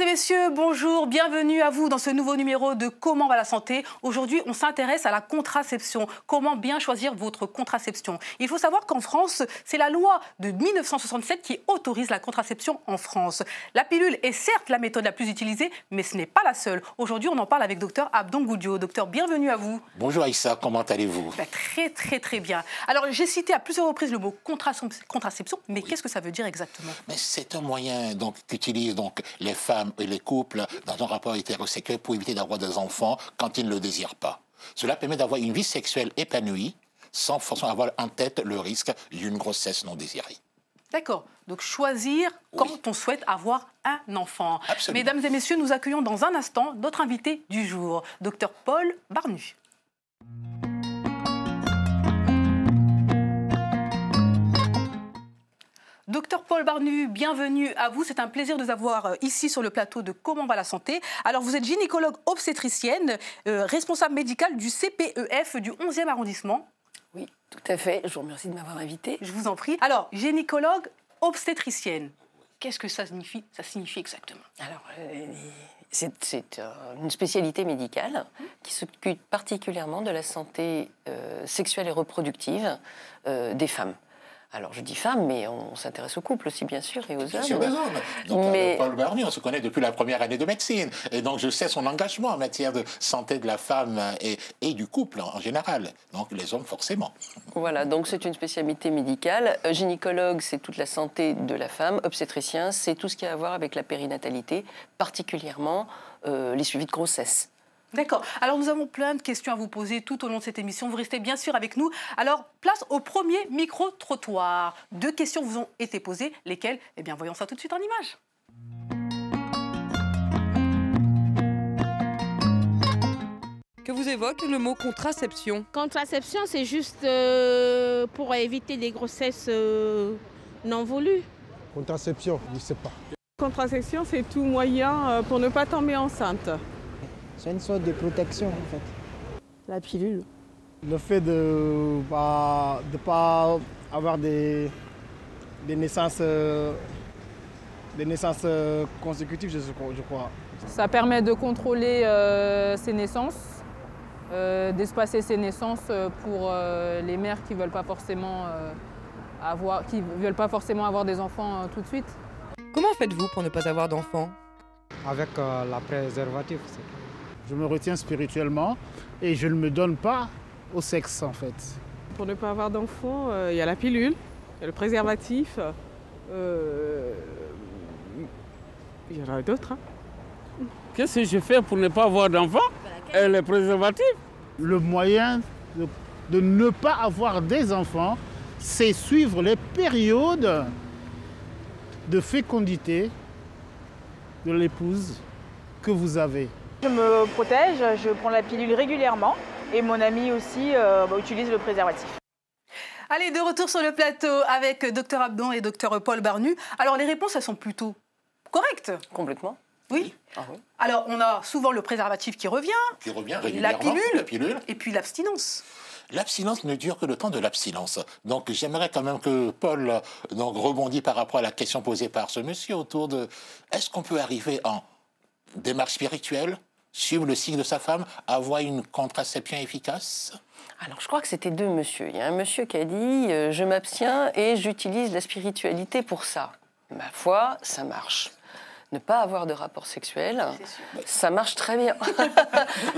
et messieurs, bonjour, bienvenue à vous dans ce nouveau numéro de Comment va la santé. Aujourd'hui, on s'intéresse à la contraception. Comment bien choisir votre contraception? Il faut savoir qu'en France, c'est la loi de 1967 qui autorise la contraception en France. La pilule est certes la méthode la plus utilisée, mais ce n'est pas la seule. Aujourd'hui, on en parle avec Dr Abdon Goudio. Docteur, bienvenue à vous. Bonjour Aïssa, comment allez-vous? Très bien. Alors, j'ai cité à plusieurs reprises le mot contraception, mais oui. Qu'est-ce que ça veut dire exactement? C'est un moyen qu'utilisent les femmes et les couples dans un rapport hétérosexuel pour éviter d'avoir des enfants quand ils ne le désirent pas. Cela permet d'avoir une vie sexuelle épanouie sans forcément avoir en tête le risque d'une grossesse non désirée. D'accord. Donc choisir quand on souhaite avoir un enfant. Absolument. Mesdames et messieurs, nous accueillons dans un instant notre invité du jour, Dr Paul Barnu. Docteur Paul Barnu, bienvenue à vous. C'est un plaisir de vous avoir ici sur le plateau de Comment va la santé. Alors, vous êtes gynécologue obstétricienne, responsable médicale du CPEF du 11e arrondissement. Oui, tout à fait. Je vous remercie de m'avoir invitée. Je vous en prie. Alors, gynécologue obstétricienne, qu'est-ce que ça signifie exactement? Alors, c'est une spécialité médicale qui s'occupe particulièrement de la santé sexuelle et reproductive des femmes. Alors, je dis femmes, mais on s'intéresse aux couples aussi, bien sûr, et aux hommes. Bien sûr, les hommes. Donc, Paul Barnu, on se connaît depuis la première année de médecine. Et donc, je sais son engagement en matière de santé de la femme et du couple en général. Donc, les hommes, forcément. Voilà, donc c'est une spécialité médicale. Gynécologue, c'est toute la santé de la femme. Obstétricien, c'est tout ce qui a à voir avec la périnatalité, particulièrement les suivis de grossesse. D'accord. Alors, nous avons plein de questions à vous poser tout au long de cette émission. Vous restez bien sûr avec nous. Alors, place au premier micro-trottoir. 2 questions vous ont été posées. Lesquelles? Eh bien, voyons ça tout de suite en images. Que vous évoque le mot contraception? Contraception, c'est juste pour éviter les grossesses non voulues. Contraception, je ne sais pas. Contraception, c'est tout moyen pour ne pas tomber enceinte. C'est une sorte de protection, en fait. La pilule. Le fait de ne pas avoir des naissances consécutives, je crois. Ça permet de contrôler ses naissances, d'espacer ses naissances pour les mères qui ne veulent pas forcément avoir des enfants tout de suite. Comment faites-vous pour ne pas avoir d'enfants? Avec la préservative. Je me retiens spirituellement et je ne me donne pas au sexe, en fait. Pour ne pas avoir d'enfants, il y a la pilule, il y a le préservatif. Il y en a d'autres. Qu'est-ce que je fais pour ne pas avoir d'enfants? Les préservatifs. Le moyen de ne pas avoir des enfants, c'est suivre les périodes de fécondité de l'épouse que vous avez. Je me protège, je prends la pilule régulièrement et mon ami aussi utilise le préservatif. Allez, de retour sur le plateau avec Dr Abdon et Dr Paul Barnu. Alors, les réponses, elles sont plutôt correctes. Complètement. Oui. Ah oui. Alors, on a souvent le préservatif qui revient Régulièrement, la pilule, et puis l'abstinence. L'abstinence ne dure que le temps de l'abstinence. Donc, j'aimerais quand même que Paul rebondisse par rapport à la question posée par ce monsieur autour de est-ce qu'on peut arriver en démarche spirituelle, suivre le signe de sa femme, avoir une contraception efficace? Alors, je crois que c'était 2 monsieur. Il y a un monsieur qui a dit « je m'abstiens et j'utilise la spiritualité pour ça ». Ma foi, ça marche. Ne pas avoir de rapport sexuel, ça marche très bien.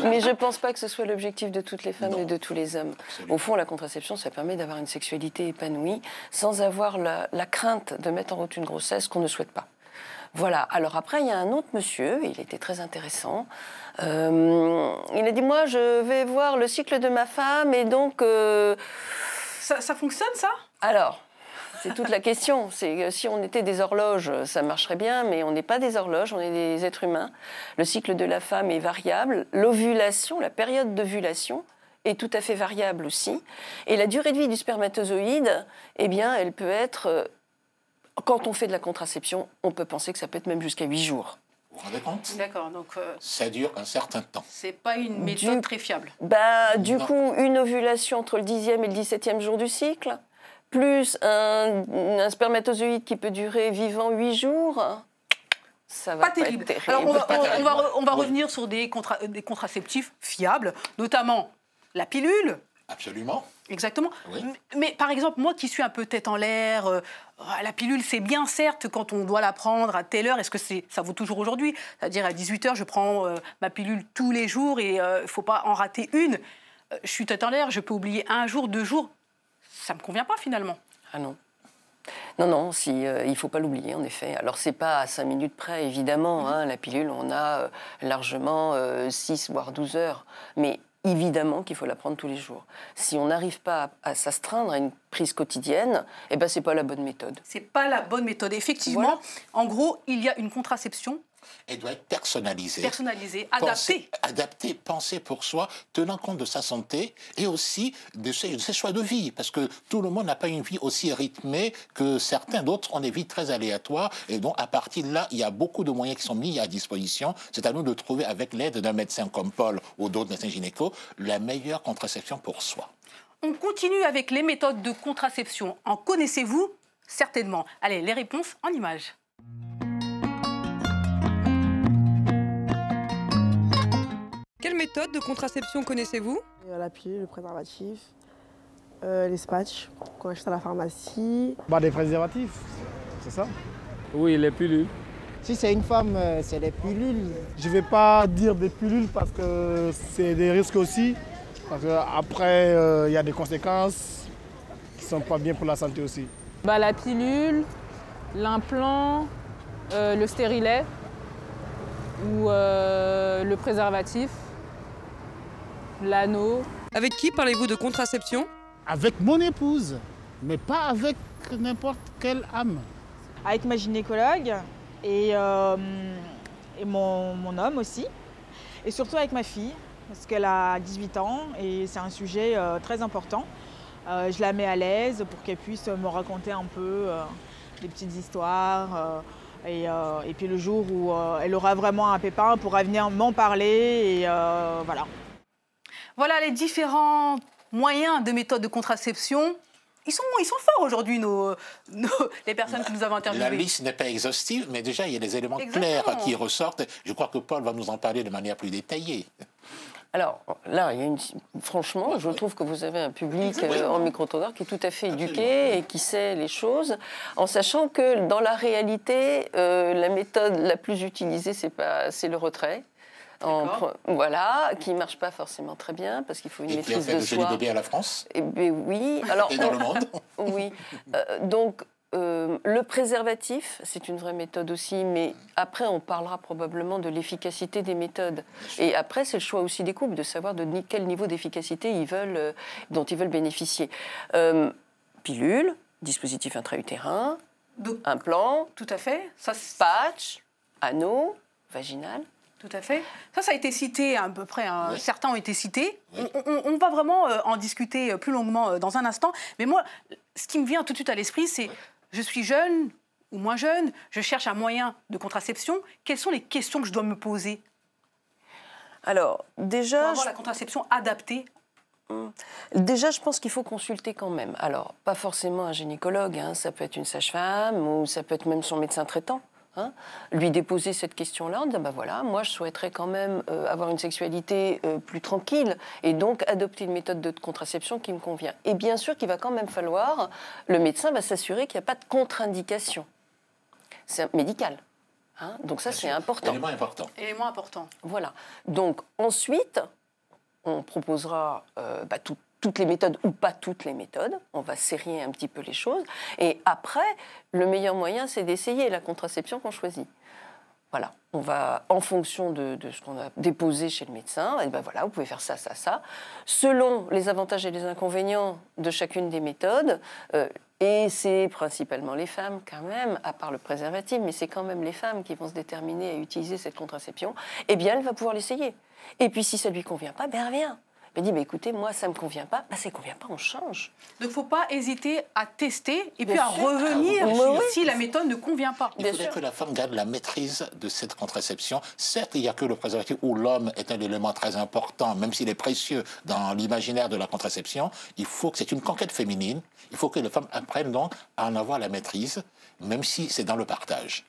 Mais je ne pense pas que ce soit l'objectif de toutes les femmes et de tous les hommes. Absolument. Au fond, la contraception, ça permet d'avoir une sexualité épanouie sans avoir la crainte de mettre en route une grossesse qu'on ne souhaite pas. Voilà. Alors après, il y a un autre monsieur, il était très intéressant. Il a dit, moi, je vais voir le cycle de ma femme et donc... Ça fonctionne, ça? Alors, c'est toute la question. C'est si on était des horloges, ça marcherait bien, mais on n'est pas des horloges, on est des êtres humains. Le cycle de la femme est variable. L'ovulation, la période d'ovulation est tout à fait variable aussi. Et la durée de vie du spermatozoïde, eh bien, elle peut être... Quand on fait de la contraception, on peut penser que ça peut être même jusqu'à 8 jours. Vous vous rendez compte? D'accord, donc... ça dure un certain temps. C'est pas une méthode très fiable. Du coup, une ovulation entre le 10e et le 17e jour du cycle, plus un spermatozoïde qui peut durer vivant 8 jours, ça va pas terrible. être terrible. Alors on va revenir sur des contraceptifs fiables, notamment la pilule. Absolument. Exactement. Oui. Mais par exemple, moi qui suis un peu tête en l'air, la pilule, c'est bien certes quand on doit la prendre à telle heure. Est-ce que ça vaut toujours aujourd'hui? C'est-à-dire à 18h, je prends ma pilule tous les jours et il ne faut pas en rater une. Je suis tête en l'air, je peux oublier 1 jour, 2 jours. Ça ne me convient pas finalement. Ah non. Non, il ne faut pas l'oublier, en effet. Alors, ce n'est pas à 5 minutes près, évidemment. Hein, la pilule, on a largement 6 voire 12 heures. Mais évidemment qu'il faut la prendre tous les jours. Si on n'arrive pas à s'astreindre à une prise quotidienne, eh ben, ce n'est pas la bonne méthode. Ce n'est pas la bonne méthode. Effectivement, voilà. En gros, il y a une contraception. Elle doit être personnalisée. Personnalisée, adaptée. Adaptée, pensée pour soi, tenant compte de sa santé et aussi de ses choix de vie. Parce que tout le monde n'a pas une vie aussi rythmée que certains. D'autres ont des vies très aléatoires. Et donc, à partir de là, il y a beaucoup de moyens qui sont mis à disposition. C'est à nous de trouver, avec l'aide d'un médecin comme Paul ou d'autres médecins gynécos, la meilleure contraception pour soi. On continue avec les méthodes de contraception. En connaissez-vous? Certainement. Allez, les réponses en images. Quelle méthode de contraception connaissez-vous? La pilule, le préservatif, les patchs qu'on achète à la pharmacie. Des préservatifs, c'est ça? Oui, les pilules. Si c'est une femme, c'est les pilules. Je ne vais pas dire des pilules parce que c'est des risques aussi. Parce qu'après, il y a des conséquences qui ne sont pas bien pour la santé aussi. La pilule, l'implant, le stérilet ou le préservatif. L'anneau. Avec qui parlez-vous de contraception? Avec mon épouse, mais pas avec n'importe quelle âme. Avec ma gynécologue et mon homme aussi. Et surtout avec ma fille, parce qu'elle a 18 ans et c'est un sujet très important. Je la mets à l'aise pour qu'elle puisse me raconter un peu des petites histoires. Et puis le jour où elle aura vraiment un pépin, elle pourra venir m'en parler et voilà. Voilà les différents moyens de méthode de contraception. Ils sont forts aujourd'hui, les personnes que nous avons interviewées. La liste n'est pas exhaustive, mais déjà, il y a des éléments clairs qui ressortent. Je crois que Paul va nous en parler de manière plus détaillée. Alors là, franchement, je trouve que vous avez un public en micro-trottoir qui est tout à fait éduqué et qui sait les choses, en sachant que dans la réalité, la méthode la plus utilisée, c'est le retrait. Voilà, qui ne marche pas forcément très bien parce qu'il faut une maîtrise de soi. Et qui a fait le joli bébé à la France. Oui. Alors, et dans le monde. Oui. Donc, le préservatif, c'est une vraie méthode aussi, mais après, on parlera probablement de l'efficacité des méthodes. Et après, c'est le choix aussi des couples de savoir de quel niveau d'efficacité dont ils veulent bénéficier. Pilule, dispositif intra-utérin, implant, tout à fait. Patch, anneau, vaginal. Tout à fait. Ça a été cité à peu près. Oui. Certains ont été cités. Oui. On va vraiment en discuter plus longuement dans un instant. Mais moi, ce qui me vient tout de suite à l'esprit, c'est je suis jeune ou moins jeune, je cherche un moyen de contraception. Quelles sont les questions que je dois me poser? Alors, déjà... Pour avoir la contraception adaptée. Déjà, je pense qu'il faut consulter quand même. Alors, pas forcément un gynécologue, hein, ça peut être une sage-femme ou ça peut être même son médecin traitant. Hein, lui déposer cette question-là, en disant voilà, moi je souhaiterais quand même avoir une sexualité plus tranquille et donc adopter une méthode de contraception qui me convient. Et bien sûr qu'il va quand même falloir, le médecin va s'assurer qu'il n'y a pas de contre-indication. C'est médical. Hein, donc ça c'est important. Élément important. Élément important. Voilà. Donc ensuite, on proposera toutes les méthodes ou pas toutes les méthodes. On va serrer un petit peu les choses. Et après, le meilleur moyen, c'est d'essayer la contraception qu'on choisit. Voilà. On va, en fonction de ce qu'on a déposé chez le médecin, et voilà, vous pouvez faire ça, ça, ça. Selon les avantages et les inconvénients de chacune des méthodes, et c'est principalement les femmes quand même, à part le préservatif, mais c'est quand même les femmes qui vont se déterminer à utiliser cette contraception, eh bien, elle va pouvoir l'essayer. Et puis, si ça ne lui convient pas, elle revient. Elle dit, écoutez, moi, ça ne me convient pas. Ça ne convient pas, on change. Donc, il ne faut pas hésiter à tester et puis à revenir si la méthode ne convient pas. Il faudrait que la femme garde la maîtrise de cette contraception. Certes, il n'y a que le préservatif où l'homme est un élément très important, même s'il est précieux dans l'imaginaire de la contraception. Il faut que c'est une conquête féminine. Il faut que les femmes apprennent donc à en avoir la maîtrise, même si c'est dans le partage.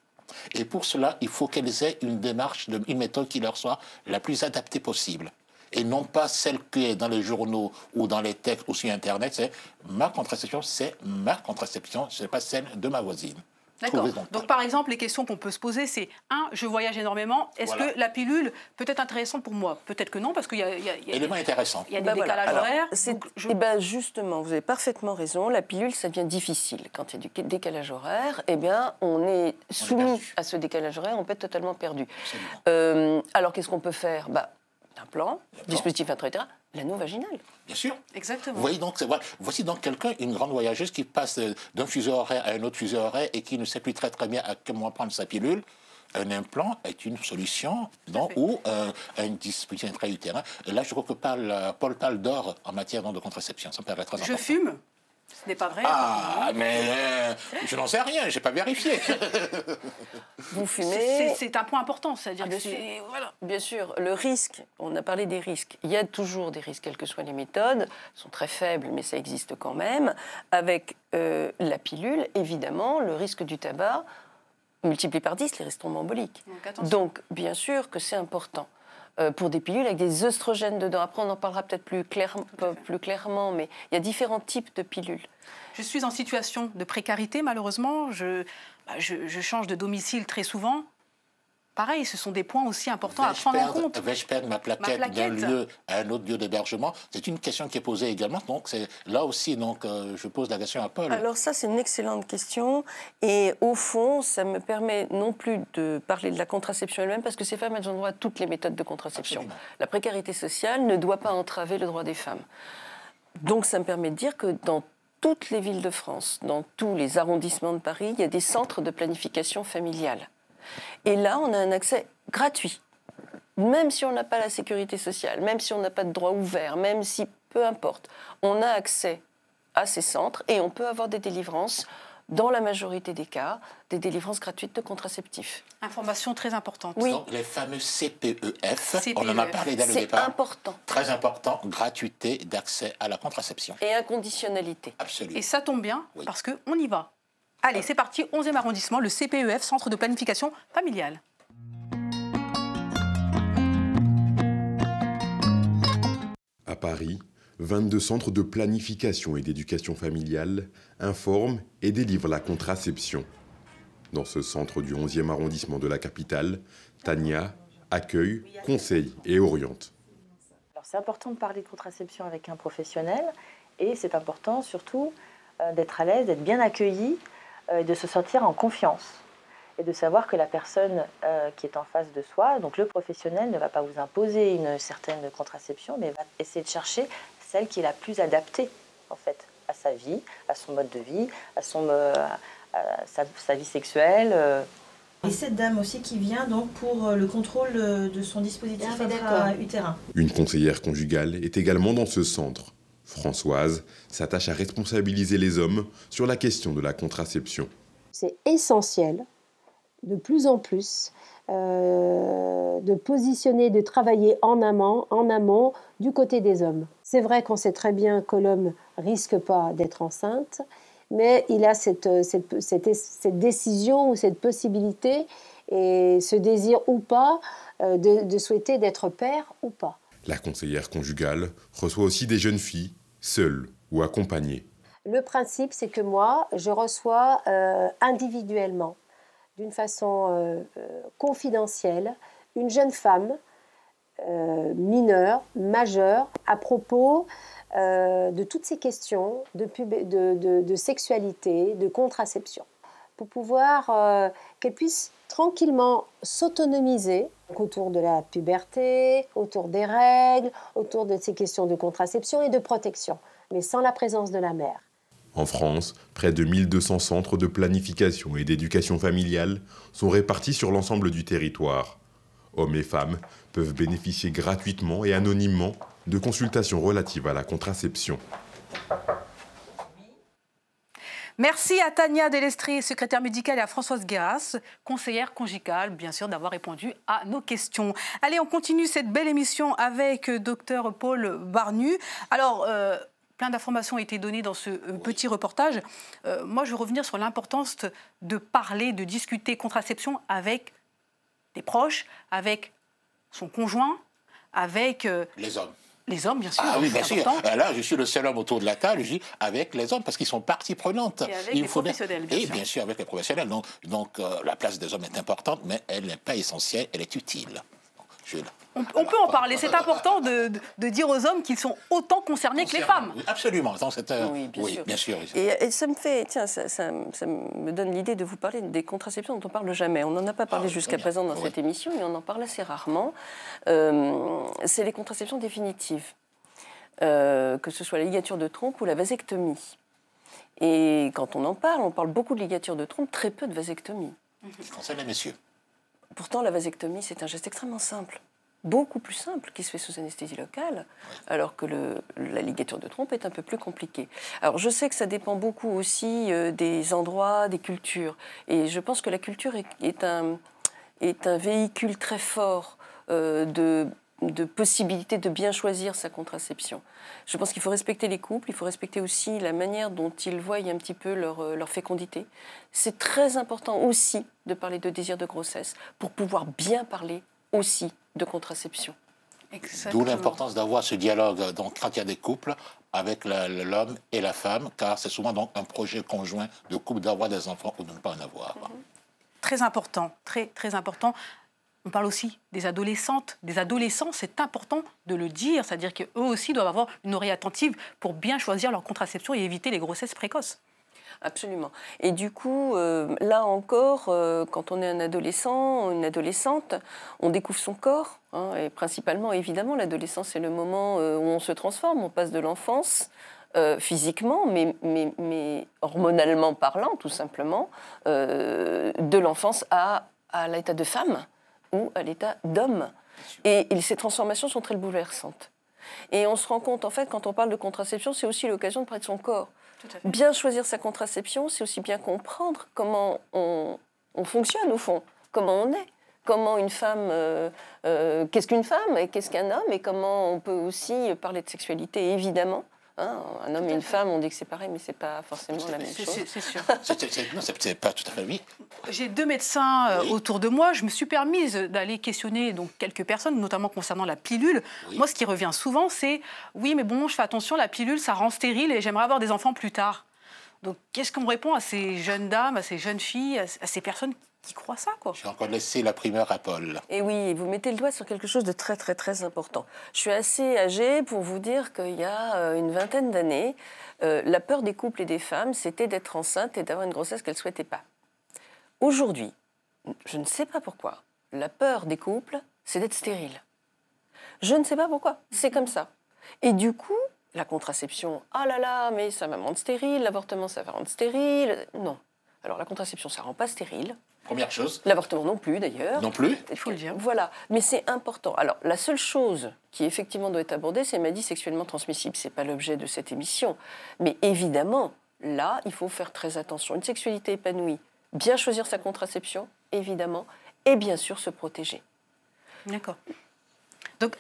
Et pour cela, il faut qu'elles aient une démarche, une méthode qui leur soit la plus adaptée possible. Et non pas celle qui est dans les journaux ou dans les textes ou sur Internet, c'est ma contraception, ce n'est pas celle de ma voisine. D'accord. Donc, par exemple, les questions qu'on peut se poser, c'est je voyage énormément. Est-ce que la pilule peut être intéressante pour moi? Peut-être que non, parce qu'il y a élément intéressant. Il y a des décalages horaires. Justement, vous avez parfément raison. La pilule, ça devient difficile. Quand il y a du décalage horaire, eh bien, on est soumis à ce décalage horaire, on peut être totalement perdu. Alors, qu'est-ce qu'on peut faire? Implant, dispositif intra-utérin, l'anneau vaginal. Bien sûr. Exactement. Vous voyez donc, voici donc quelqu'un, une grande voyageuse qui passe d'un fuseau horaire à un autre fuseau horaire et qui ne sait plus très bien à quel moment prendre sa pilule. Un implant est une solution ou un dispositif intra-utérin. Là, je crois que Paul parle d'or en matière de contraception. Ça me paraît très important. Je fume. Ce n'est pas vrai. Ah, mais je n'en sais rien, je n'ai pas vérifié. Vous fumez. C'est un point important, c'est-à-dire voilà. Bien sûr, le risque, on a parlé des risques. Il y a toujours des risques, quelles que soient les méthodes. Elles sont très faibles, mais ça existe quand même. Avec la pilule, évidemment, le risque du tabac multiplié par 10 les risques thrombemboliques. Donc, bien sûr que c'est important. Pour des pilules avec des œstrogènes dedans. Après, on en parlera peut-être plus clairement, mais il y a différents types de pilules. Je suis en situation de précarité, malheureusement. Je change de domicile très souvent. Pareil, ce sont des points aussi importants à prendre en compte. Vais-je perdre ma plaquette d'un lieu à un autre lieu d'hébergement? C'est une question qui est posée également. Donc, là aussi, je pose la question à Paul. Alors ça, c'est une excellente question. Et au fond, ça me permet non plus de parler de la contraception elle-même, parce que ces femmes, elles ont droit à toutes les méthodes de contraception. Absolument. La précarité sociale ne doit pas entraver le droit des femmes. Donc, ça me permet de dire que dans toutes les villes de France, dans tous les arrondissements de Paris, il y a des centres de planification familiale. Et là, on a un accès gratuit. Même si on n'a pas la sécurité sociale, même si on n'a pas de droit ouvert, même si, peu importe, on a accès à ces centres et on peut avoir des délivrances, dans la majorité des cas, des délivrances gratuites de contraceptifs. Information très importante. Oui. Donc, les fameux CPEF, on en a parlé dès le départ. C'est important. Très important, gratuité d'accès à la contraception. Et inconditionnalité. Absolument. Et ça tombe bien, parce qu'on y va. Allez, c'est parti, 11e arrondissement, le CPEF, Centre de planification familiale. À Paris, 22 centres de planification et d'éducation familiale informent et délivrent la contraception. Dans ce centre du 11e arrondissement de la capitale, Tania accueille, conseille et oriente. C'est important de parler de contraception avec un professionnel et c'est important surtout d'être à l'aise, d'être bien accueilli, de se sentir en confiance et de savoir que la personne qui est en face de soi, donc le professionnel, ne va pas vous imposer une certaine contraception, mais va essayer de chercher celle qui est la plus adaptée en fait à sa vie, à son mode de vie, à sa vie sexuelle. Et cette dame aussi qui vient donc pour le contrôle de son dispositif intra-utérin. Une conseillère conjugale est également dans ce centre. Françoise s'attache à responsabiliser les hommes sur la question de la contraception. C'est essentiel, de plus en plus, de positionner, de travailler en amont du côté des hommes. C'est vrai qu'on sait très bien que l'homme ne risque pas d'être enceinte, mais il a cette décision ou cette possibilité et ce désir ou pas de souhaiter d'être père ou pas. La conseillère conjugale reçoit aussi des jeunes filles, seules ou accompagnées. Le principe, c'est que moi, je reçois individuellement, d'une façon confidentielle, une jeune femme mineure, majeure, à propos de toutes ces questions de sexualité, de contraception, pour pouvoir qu'elle puisse tranquillement s'autonomiser autour de la puberté, autour des règles, autour de ces questions de contraception et de protection, mais sans la présence de la mère. En France, près de 1200 centres de planification et d'éducation familiale sont répartis sur l'ensemble du territoire. Hommes et femmes peuvent bénéficier gratuitement et anonymement de consultations relatives à la contraception. Merci à Tania Delestré, secrétaire médicale, et à Françoise Guéras, conseillère conjugale, bien sûr, d'avoir répondu à nos questions. Allez, on continue cette belle émission avec Dr Paul Barnu. Alors, Plein d'informations ont été données dans ce petit reportage. Moi, je veux revenir sur l'importance de parler, de discuter contraception avec des proches, avec son conjoint, avec... les hommes. Les hommes, bien sûr. Ah oui, bien sûr. Là, je suis le seul homme autour de la table, je dis avec les hommes, parce qu'ils sont partie prenante. Et avec les professionnels, bien sûr. Et bien sûr, avec les professionnels. Donc la place des hommes est importante, mais elle n'est pas essentielle, elle est utile. On peut en parler. C'est important de dire aux hommes qu'ils sont autant concernés que les femmes. Oui, absolument. Oui, bien sûr. sûr. Et ça me fait, tiens, ça me donne l'idée de vous parler des contraceptions dont on ne parle jamais. On n'en a pas parlé jusqu'à présent dans cette émission, mais on en parle assez rarement. C'est les contraceptions définitives, que ce soit la ligature de trompe ou la vasectomie. Et quand on parle beaucoup de ligature de trompe, très peu de vasectomie. Ça concerne les messieurs. Pourtant, la vasectomie, c'est un geste extrêmement simple, beaucoup plus simple, qui se fait sous anesthésie locale, alors que la ligature de trompe est un peu plus compliquée. Alors, je sais que ça dépend beaucoup aussi des endroits, des cultures. Et je pense que la culture est un véhicule très fort de possibilité de bien choisir sa contraception. Je pense qu'il faut respecter les couples, il faut respecter aussi la manière dont ils voient un petit peu leur fécondité. C'est très important aussi de parler de désir de grossesse pour pouvoir bien parler aussi de contraception. D'où l'importance d'avoir ce dialogue donc, quand il y a des couples avec l'homme et la femme, car c'est souvent donc, un projet conjoint de couple d'avoir des enfants ou de ne pas en avoir. Très important, très, très important. On parle aussi des adolescentes, des adolescents, c'est important de le dire, c'est-à-dire qu'eux aussi doivent avoir une oreille attentive pour bien choisir leur contraception et éviter les grossesses précoces. Absolument. Et du coup, là encore, quand on est un adolescent, une adolescente, on découvre son corps. Et principalement, évidemment, l'adolescence, c'est le moment où on se transforme, on passe de l'enfance, physiquement, mais hormonalement parlant, tout simplement, de l'enfance à l'état de femme ou à l'état d'homme. Et ces transformations sont très bouleversantes. Et on se rend compte, en fait, quand on parle de contraception, c'est aussi l'occasion de parler de son corps. Bien choisir sa contraception, c'est aussi bien comprendre comment on fonctionne, au fond, comment on est. Comment une femme, qu'est-ce qu'une femme et qu'est-ce qu'un homme, et comment on peut aussi parler de sexualité, évidemment. Un homme et une femme, on dit que c'est pareil, mais ce n'est pas forcément la même chose. C'est sûr. Non, c'est pas tout à fait oui. J'ai 2 médecins autour de moi. Je me suis permise d'aller questionner donc, quelques personnes, notamment concernant la pilule. Oui. Moi, ce qui revient souvent, c'est « Oui, mais bon, je fais attention, la pilule, ça rend stérile et j'aimerais avoir des enfants plus tard. » Donc, qu'est-ce qu'on répond à ces jeunes dames, à ces jeunes filles, à ces personnes qui croient ça, quoi? Je vais encore laisser la primeur à Paul. Et oui, vous mettez le doigt sur quelque chose de très, très, très important. Je suis assez âgée pour vous dire qu'il y a une vingtaine d'années, la peur des couples et des femmes, c'était d'être enceinte et d'avoir une grossesse qu'elles ne souhaitaient pas. Aujourd'hui, je ne sais pas pourquoi, la peur des couples, c'est d'être stérile. Je ne sais pas pourquoi, c'est comme ça. Et du coup, la contraception, ah là là, mais ça va me rendre stérile, l'avortement, ça va rendre stérile. Non. Alors la contraception, ça ne rend pas stérile. Première chose. L'avortement non plus, d'ailleurs. Non plus. Il faut le dire. Voilà, mais c'est important. Alors, la seule chose qui, effectivement, doit être abordée, c'est maladie sexuellement transmissible. Ce n'est pas l'objet de cette émission. Mais évidemment, là, il faut faire très attention. Une sexualité épanouie, bien choisir sa contraception, évidemment, et bien sûr se protéger. D'accord. Donc,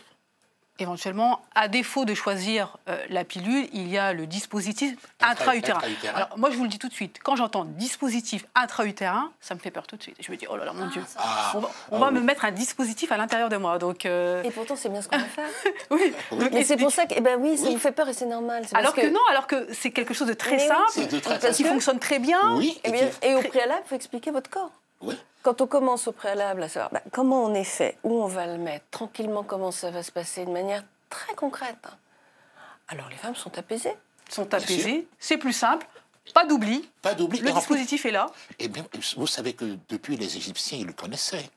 éventuellement, à défaut de choisir la pilule, il y a le dispositif intra-utérin. Alors, moi, je vous le dis tout de suite, quand j'entends dispositif intra-utérin, ça me fait peur tout de suite. Je me dis, oh là là, mon Dieu, on va me mettre un dispositif à l'intérieur de moi. Donc, Et pourtant, c'est bien ce qu'on va faire. Oui. Donc, mais c'est pour ça que, oui, ça vous fait peur et c'est normal. Alors que non, alors que c'est quelque chose de très simple, qui fonctionne très bien. Oui. Et au préalable, il faut expliquer votre corps. Oui. Quand on commence au préalable à savoir comment on est fait, où on va le mettre, tranquillement, comment ça va se passer, de manière très concrète, alors les femmes sont apaisées. C'est plus simple, pas d'oubli. Pas d'oubli. Le dispositif est là. Eh bien, vous savez que depuis les Égyptiens, ils le connaissaient.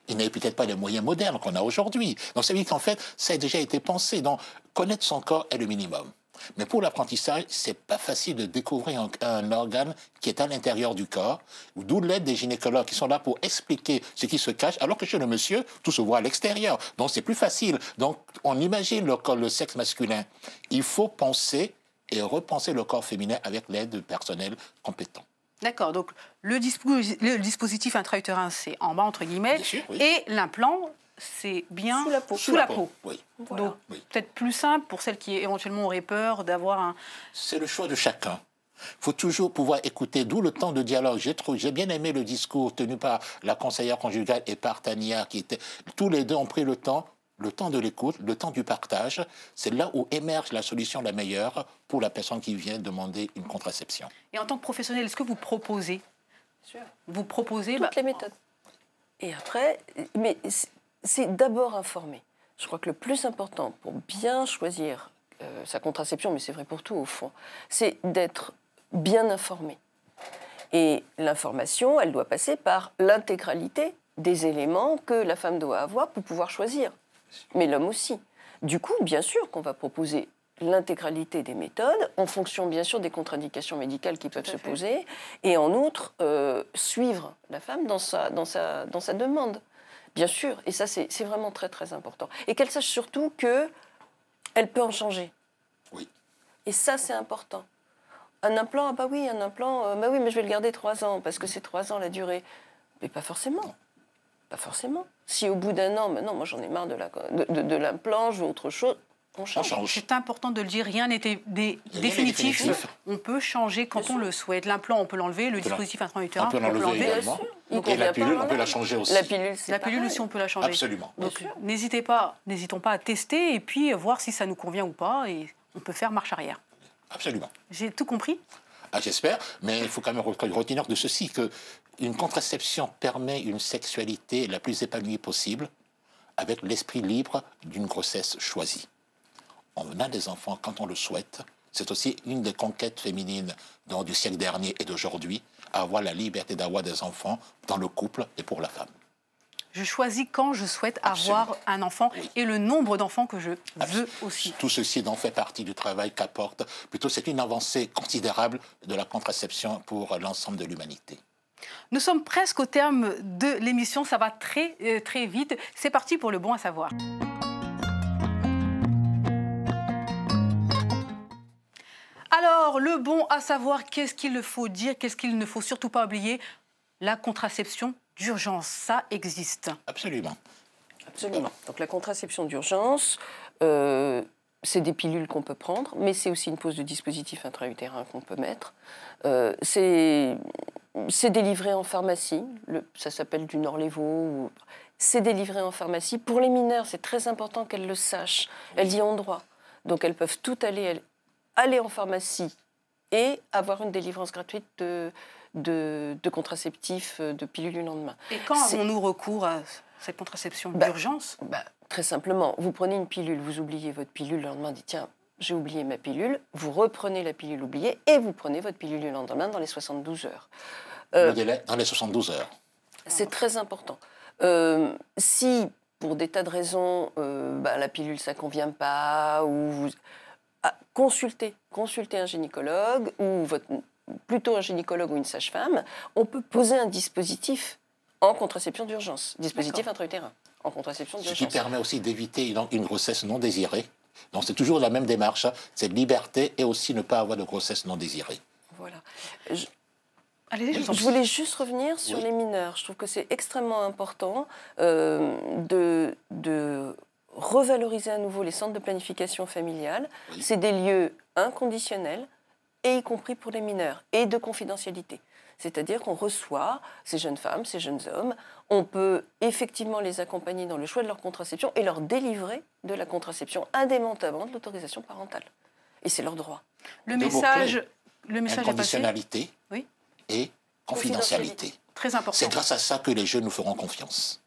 Ils n'avaient peut-être pas les moyens modernes qu'on a aujourd'hui. Donc, ça veut dire qu'en fait, ça a déjà été pensé. Donc, connaître son corps est le minimum. Mais pour l'apprentissage, c'est pas facile de découvrir un organe qui est à l'intérieur du corps, d'où l'aide des gynécologues qui sont là pour expliquer ce qui se cache, alors que chez le monsieur, tout se voit à l'extérieur. Donc c'est plus facile. Donc on imagine le sexe masculin. Il faut penser et repenser le corps féminin avec l'aide de personnel compétent. D'accord, donc le dispositif intra-utérin, c'est en bas, entre guillemets, sûr, oui. et l'implant, c'est bien sous la peau. Oui. Voilà. Donc, peut-être plus simple pour celles qui éventuellement auraient peur d'avoir un... C'est le choix de chacun. Il faut toujours pouvoir écouter, d'où le temps de dialogue. J'ai bien aimé le discours tenu par la conseillère conjugale et par Tania, tous les deux ont pris le temps de l'écoute, le temps du partage. C'est là où émerge la solution la meilleure pour la personne qui vient demander une contraception. Et en tant que professionnel, est-ce que vous proposez Vous proposez toutes les méthodes. Et après, mais c'est d'abord informer. Je crois que le plus important pour bien choisir sa contraception, mais c'est vrai pour tout au fond, c'est d'être bien informé. Et l'information, elle doit passer par l'intégralité des éléments que la femme doit avoir pour pouvoir choisir. Mais l'homme aussi. Du coup, bien sûr qu'on va proposer l'intégralité des méthodes, en fonction bien sûr des contre-indications médicales qui peuvent se poser, et en outre, suivre la femme dans sa demande. Bien sûr, et ça c'est vraiment très très important. Et qu'elle sache surtout qu'elle peut en changer. Oui. Et ça c'est important. Un implant, ah bah oui, un implant, bah oui, mais je vais le garder 3 ans, parce que c'est 3 ans la durée. Mais pas forcément. Pas forcément. Si au bout d'1 an, maintenant, moi j'en ai marre de l'implant, je veux autre chose, on change. C'est important de le dire, rien n'est définitif. On peut changer quand on le souhaite. L'implant, on peut l'enlever, le dispositif intra-utérin, on peut l'enlever également. Et la pilule, on peut la changer aussi. La pilule aussi, on peut la changer. Absolument. Donc n'hésitons pas à tester et puis voir si ça nous convient ou pas, et on peut faire marche arrière. Absolument. J'ai tout compris? J'espère, mais il faut quand même retenir de ceci qu'une contraception permet une sexualité la plus épanouie possible avec l'esprit libre d'une grossesse choisie. On a des enfants quand on le souhaite. C'est aussi une des conquêtes féminines du siècle dernier et d'aujourd'hui, avoir la liberté d'avoir des enfants dans le couple et pour la femme. Je choisis quand je souhaite avoir un enfant et le nombre d'enfants que je veux aussi. Tout ceci fait partie du travail qu'apporte. Plutôt, c'est une avancée considérable de la contraception pour l'ensemble de l'humanité. Nous sommes presque au terme de l'émission. Ça va très, très vite. C'est parti pour le bon à savoir. Alors, le bon à savoir, qu'est-ce qu'il faut dire, qu'est-ce qu'il ne faut surtout pas oublier? La contraception d'urgence, ça existe. Absolument. Absolument. Donc la contraception d'urgence, c'est des pilules qu'on peut prendre, mais c'est aussi une pose de dispositif intra-utérin qu'on peut mettre. C'est délivré en pharmacie, ça s'appelle du Norlevo. C'est délivré en pharmacie. Pour les mineurs, c'est très important qu'elles le sachent. Elles y ont droit. Donc elles peuvent toutes aller en pharmacie et avoir une délivrance gratuite de contraceptifs, de pilules du lendemain. Et quand avons-nous recours à cette contraception d'urgence? Très simplement, vous prenez une pilule, vous oubliez votre pilule, le lendemain, dites tiens, j'ai oublié ma pilule, vous reprenez la pilule oubliée et vous prenez votre pilule du lendemain dans les 72 heures. Le délai dans les 72 heures. C'est très important. Si, pour des tas de raisons, la pilule, ça ne convient pas, ou consultez un gynécologue, ou plutôt un gynécologue ou une sage-femme, on peut poser un dispositif en contraception d'urgence, dispositif intra-utérin, en contraception d'urgence. Ce qui permet aussi d'éviter une grossesse non désirée. Donc c'est toujours la même démarche, c'est liberté et aussi ne pas avoir de grossesse non désirée. Voilà. Je voulais juste revenir sur les mineurs. Je trouve que c'est extrêmement important de revaloriser à nouveau les centres de planification familiale. Oui. C'est des lieux inconditionnels, et y compris pour les mineurs, et de confidentialité. C'est-à-dire qu'on reçoit ces jeunes femmes, ces jeunes hommes, on peut effectivement les accompagner dans le choix de leur contraception et leur délivrer de la contraception indépendamment de l'autorisation parentale. Et c'est leur droit. Le message est passé. Inconditionnalité et confidentialité. Très important. C'est grâce à ça que les jeunes nous feront confiance.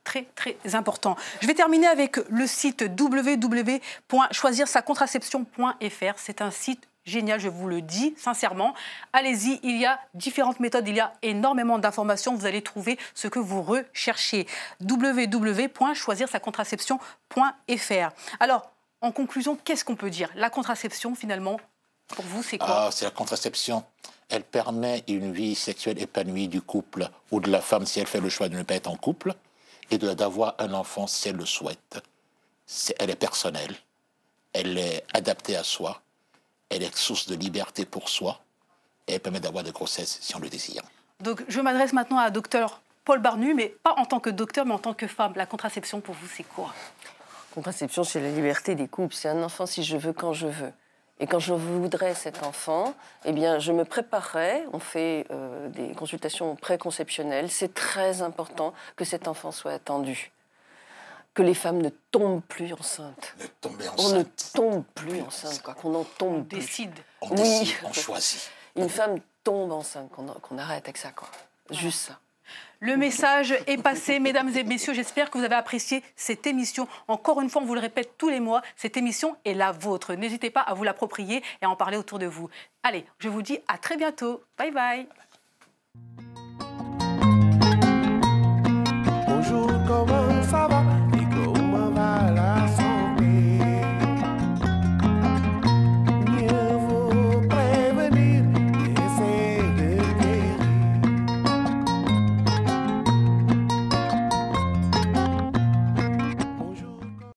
Très, très important. Je vais terminer avec le site www.choisirsacontraception.fr. C'est un site génial, je vous le dis sincèrement. Allez-y, il y a différentes méthodes, il y a énormément d'informations. Vous allez trouver ce que vous recherchez. www.choisirsacontraception.fr. Alors, en conclusion, qu'est-ce qu'on peut dire? La contraception, finalement, pour vous, c'est quoi? C'est la contraception. Elle permet une vie sexuelle épanouie du couple ou de la femme si elle fait le choix de ne pas être en couple et d'avoir un enfant si elle le souhaite. Elle est personnelle, elle est adaptée à soi, elle est source de liberté pour soi et elle permet d'avoir des grossesses si on le désire. Donc je m'adresse maintenant à Dr Paul Barnu, mais pas en tant que docteur, mais en tant que femme. La contraception, pour vous, c'est quoi? Contraception, c'est la liberté des couples. C'est un enfant si je veux, quand je veux. Et quand je voudrais cet enfant, eh bien, je me préparerai. On fait des consultations préconceptionnelles. C'est très important que cet enfant soit attendu. Que les femmes ne tombent plus enceintes. On ne tombe plus enceinte, quoi. Qu'on en tombe plus. Décide. On décide, on choisit. Une femme tombe enceinte, qu'on arrête avec ça, quoi. Juste ça. Le message est passé, mesdames et messieurs. J'espère que vous avez apprécié cette émission. Encore une fois, on vous le répète tous les mois, cette émission est la vôtre. N'hésitez pas à vous l'approprier et à en parler autour de vous. Allez, je vous dis à très bientôt. Bye bye. Bonjour, comment ça va?